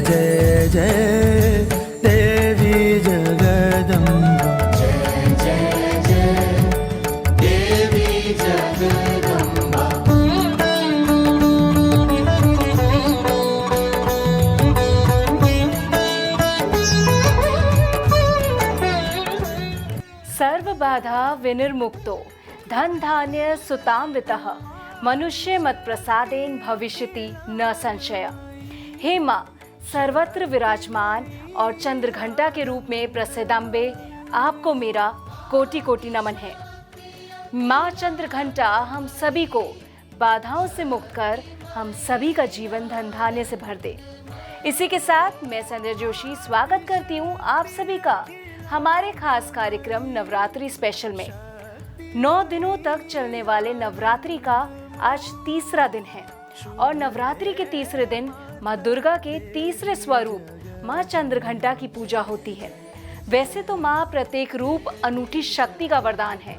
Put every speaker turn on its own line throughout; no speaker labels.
जय जय देवी जगदम्बा।
जय जय जय देवी जगदम्बा।
सर्व बाधा विनिर्मुक्तो धन धान्य सुतान्वितः मनुष्य मत प्रसादेन भविष्यति न संशय। हे माँ, सर्वत्र विराजमान और चंद्रघंटा के रूप में प्रसिद्ध अम्बे, आपको मेरा कोटि कोटि नमन है। माँ चंद्रघंटा हम सभी को बाधाओं से मुक्त कर हम सभी का जीवन धन धान्य से भर दे। इसी के साथ मैं संजय जोशी स्वागत करती हूँ आप सभी का हमारे खास कार्यक्रम नवरात्रि स्पेशल में। 9 दिनों तक चलने वाले नवरात्रि का आज तीसरा दिन है और नवरात्रि के तीसरे दिन माँ दुर्गा के तीसरे स्वरूप माँ चंद्रघंटा की पूजा होती है। वैसे तो माँ प्रत्येक रूप अनूठी शक्ति का वरदान है,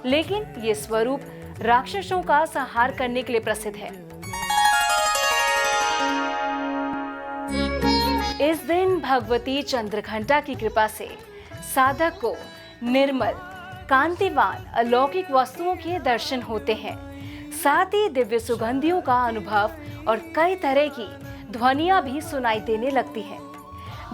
लेकिन ये स्वरूप राक्षसों का संहार करने के लिए प्रसिद्ध है। इस दिन भगवती चंद्रघंटा की कृपा से साधक को निर्मल, कांतिवान, अलौकिक वस्तुओं के दर्शन होते हैं। साथ ही दिव्य सुगंधियों का अनुभव और कई तरह की ध्वनियां भी सुनाई देने लगती हैं।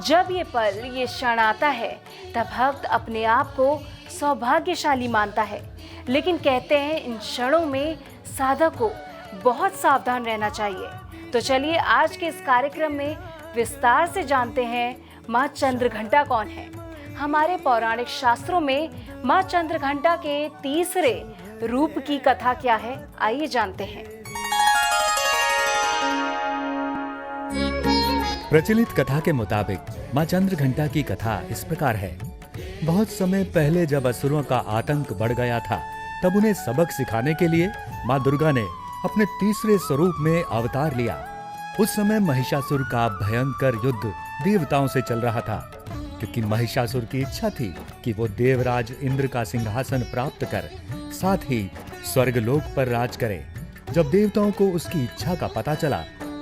जब ये पल, ये क्षण आता है तब भक्त अपने आप को सौभाग्यशाली मानता है। लेकिन कहते हैं इन क्षणों में साधक को बहुत सावधान रहना चाहिए। तो चलिए आज के इस कार्यक्रम में विस्तार से जानते हैं माँ चंद्रघंटा कौन है। हमारे पौराणिक शास्त्रों में माँ चंद्रघंटा के तीसरे रूप की कथा क्या है, आइए जानते हैं।
प्रचलित कथा के मुताबिक माँ चंद्रघंटा की कथा इस प्रकार है। बहुत समय पहले जब असुरों का आतंक बढ़ गया था, तब उन्हें सबक सिखाने के लिए माँ दुर्गा ने अपने तीसरे स्वरूप में अवतार लिया। उस समय महिषासुर का भयंकर युद्ध देवताओं से चल रहा था, क्योंकि महिषासुर की इच्छा थी कि वो देवराज इंद्र का सिंहासन प्राप्त कर साथ ही स्वर्गलोक पर राज करे। जब देवताओं को उसकी इच्छा का पता चला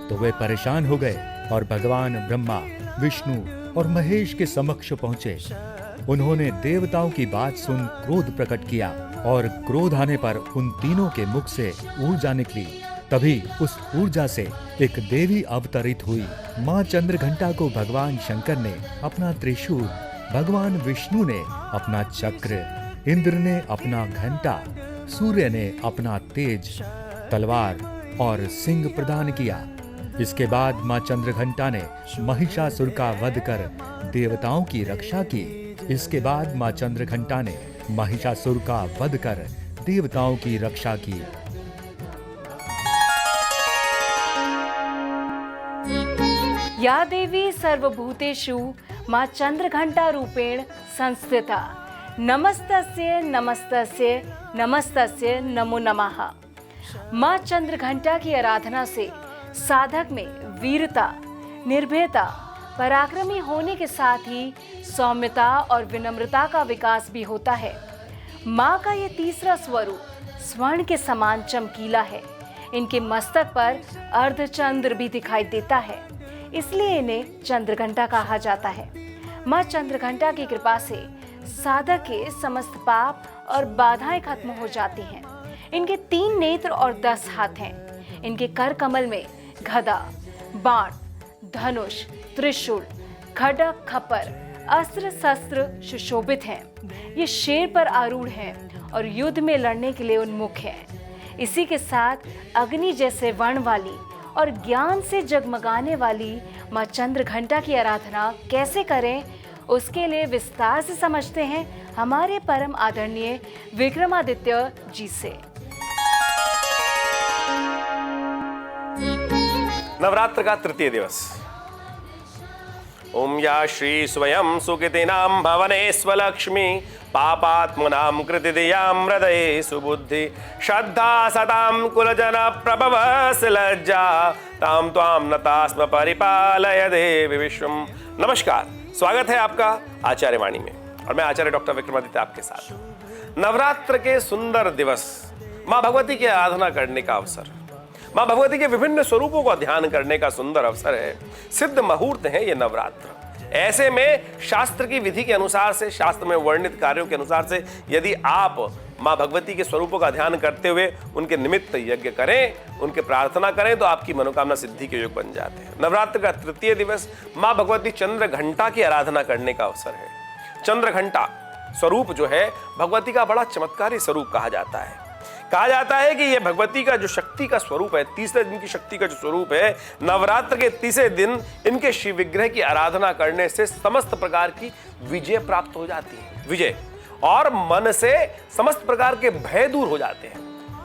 तो वे परेशान हो गए और भगवान ब्रह्मा, विष्णु और महेश के समक्ष पहुंचे। उन्होंने देवताओं की बात सुन क्रोध प्रकट किया और क्रोध आने पर उन तीनों के मुख से ऊर्जा निकली। तभी उस ऊर्जा से एक देवी अवतरित हुई। माँ चंद्रघंटा को भगवान शंकर ने अपना त्रिशूल, भगवान विष्णु ने अपना चक्र, इंद्र ने अपना घंटा, सूर्य ने अपना तेज, तलवार और सिंह प्रदान किया। इसके बाद माँ चंद्रघंटा ने महिषासुर का वध कर देवताओं की रक्षा की। इसके बाद माँ चंद्रघंटा ने महिषासुर का वध कर देवताओं की रक्षा की।
या देवी सर्वभूतेषु माँ चंद्रघंटा रूपेण संस्थिता, नमस्तस्य नमस्तस्य नमस्तस्य नमो नमः। माँ चंद्रघंटा की आराधना से साधक में वीरता, निर्भयता, पराक्रमी होने के साथ ही सौम्यता और विनम्रता का विकास भी होता है। माँ का ये तीसरा स्वरूप स्वर्ण के समान चमकीला है। इनके मस्तक पर अर्धचंद्र भी दिखाई देता है, इसलिए इन्हें चंद्रघंटा कहा जाता है। माँ चंद्रघंटा की कृपा से साधक के समस्त पाप और बाधाएं खत्म हो जाती हैं। इनके 3 नेत्र और 10 हाथ हैं। इनके कर कमल में गदा, बाण, धनुष, त्रिशूल, खड्ग, खपर, अस्त्र शस्त्र सुशोभित हैं। ये शेर पर आरूढ़ हैं और युद्ध में लड़ने के लिए उन्मुख हैं। इसी के साथ अग्नि जैसे वर्ण वाली और ज्ञान से जगमगाने वाली माँ चंद्रघंटा की आराधना कैसे करें, उसके लिए विस्तार से समझते हैं हमारे परम आदरणीय विक्रमादित्य जी से।
नवरात्र का तृतीय दिवस। ओम या श्री स्वयं सुकृतिनां भवनेश्वलक्ष्मी पापात्मनां कृतिदियां हृदये सुबुद्धि श्रद्धा सतां कुलजन प्रभवस लज्जा तां त्वां नतास्म परिपालय देवी विश्वम। नमस्कार, स्वागत है आपका आचार्य वाणी में और मैं आचार्य डॉक्टर विक्रमादित्य आपके साथ। नवरात्र के सुंदर दिवस, माँ भगवती की आराधना करने का अवसर। मां भगवती के विभिन्न स्वरूपों का ध्यान करने का सुंदर अवसर है। सिद्ध मुहूर्त है ये नवरात्र। ऐसे में शास्त्र की विधि के अनुसार से, शास्त्र में वर्णित कार्यों के अनुसार से यदि आप मां भगवती के स्वरूपों का ध्यान करते हुए उनके निमित्त यज्ञ करें, उनके प्रार्थना करें, तो आपकी मनोकामना सिद्धि के योग बन जाते हैं। नवरात्र का तृतीय दिवस मां भगवती चंद्र घंटा की आराधना करने का अवसर है। चंद्र घंटा स्वरूप जो है भगवती का बड़ा चमत्कारी स्वरूप कहा जाता है। कहा जाता है कि यह भगवती का जो शक्ति का स्वरूप है, तीसरे दिन की शक्ति का जो स्वरूप है, नवरात्र के तीसरे दिन इनके शिव विग्रह की आराधना करने से समस्त प्रकार की विजय प्राप्त हो जाती है। विजय और मन से समस्त प्रकार के भय दूर हो जाते हैं।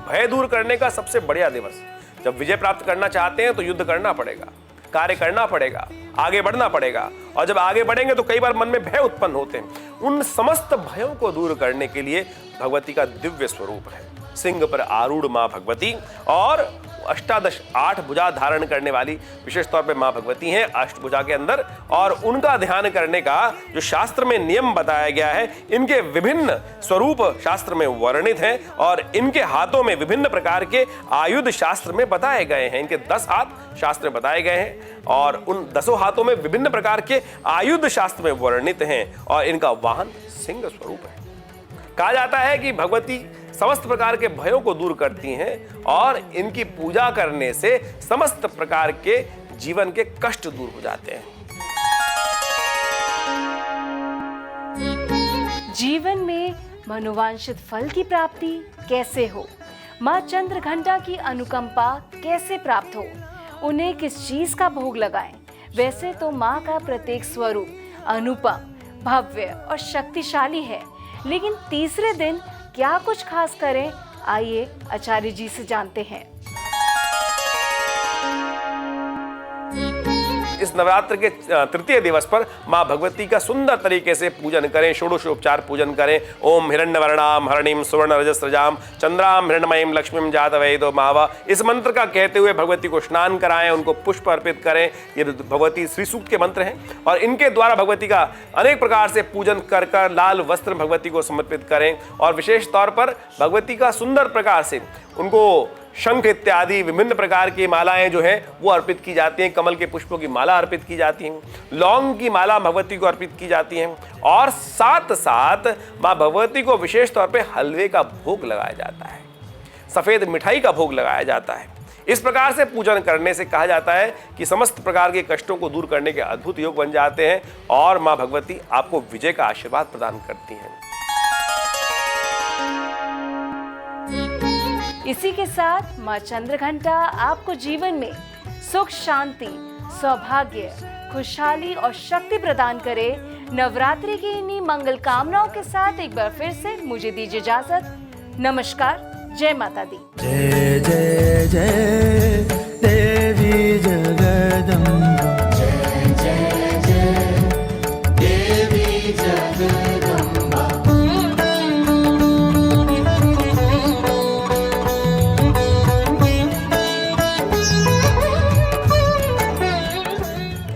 भय दूर करने का सबसे बढ़िया दिवस। जब विजय प्राप्त करना चाहते हैं तो युद्ध करना पड़ेगा, कार्य करना पड़ेगा, आगे बढ़ना पड़ेगा, और जब आगे बढ़ेंगे तो कई बार मन में भय उत्पन्न होते हैं। उन समस्त भयों को दूर करने के लिए भगवती का दिव्य स्वरूप है। सिंह पर आरूढ़ मां भगवती और अष्टादश 8 भुजा धारण करने वाली विशेष तौर पे मां भगवती हैं अष्टभुजा के अंदर, और उनका ध्यान करने का जो शास्त्र में नियम बताया गया है, इनके विभिन्न स्वरूप शास्त्र में वर्णित हैं और इनके हाथों में विभिन्न प्रकार के आयुध शास्त्र में बताए गए हैं। इनके 10 हाथ शास्त्र में बताए गए हैं और उन 10 हाथों में विभिन्न प्रकार के आयुध शास्त्र में वर्णित हैं और इनका वाहन सिंह स्वरूप है। कहा जाता है कि भगवती समस्त प्रकार के भयों को दूर करती हैं और इनकी पूजा करने से समस्त प्रकार के जीवन के कष्ट दूर हो जाते हैं।
जीवन में मनोवांछित फल की प्राप्ति कैसे हो, माँ चंद्र घंटा की अनुकंपा कैसे प्राप्त हो, उन्हें किस चीज का भोग लगाएं। वैसे तो माँ का प्रत्येक स्वरूप अनुपम, भव्य और शक्तिशाली है, लेकिन तीसरे दिन क्या कुछ खास करें, आइए आचार्य जी से जानते हैं।
इस नवरात्र के तृतीय दिवस पर मां भगवती का सुंदर तरीके से पूजन करें, षोडशोपचार पूजन करें। ओम हिरण्यवर्णाम हरणीम सुवर्ण रजस्रजाम चंद्राम हिरण्मयीम लक्ष्मीम जातवेदो मावा, इस मंत्र का कहते हुए भगवती को स्नान कराएं, उनको पुष्प अर्पित करें। ये भगवती श्री सूक्त के मंत्र हैं और इनके द्वारा भगवती का अनेक प्रकार से पूजन कर कर लाल वस्त्र भगवती को समर्पित करें और विशेष तौर पर भगवती का सुंदर प्रकार से उनको शंख इत्यादि विभिन्न प्रकार की मालाएं जो हैं वो अर्पित की जाती हैं। कमल के पुष्पों की माला अर्पित की जाती हैं, लौंग की माला भगवती को अर्पित की जाती हैं और साथ साथ मां भगवती को विशेष तौर पे हलवे का भोग लगाया जाता है, सफेद मिठाई का भोग लगाया जाता है। इस प्रकार से पूजन करने से कहा जाता है कि समस्त प्रकार के कष्टों को दूर करने के अद्भुत योग बन जाते हैं और मां भगवती आपको विजय का आशीर्वाद प्रदान करती हैं।
इसी के साथ माँ चंद्र घंटा आपको जीवन में सुख, शांति, सौभाग्य, खुशहाली और शक्ति प्रदान करे। नवरात्रि की इन्हीं मंगल कामनाओं के साथ एक बार फिर से मुझे दीजिए इजाजत। नमस्कार, जय माता दी।
जय जय जय देवी जगत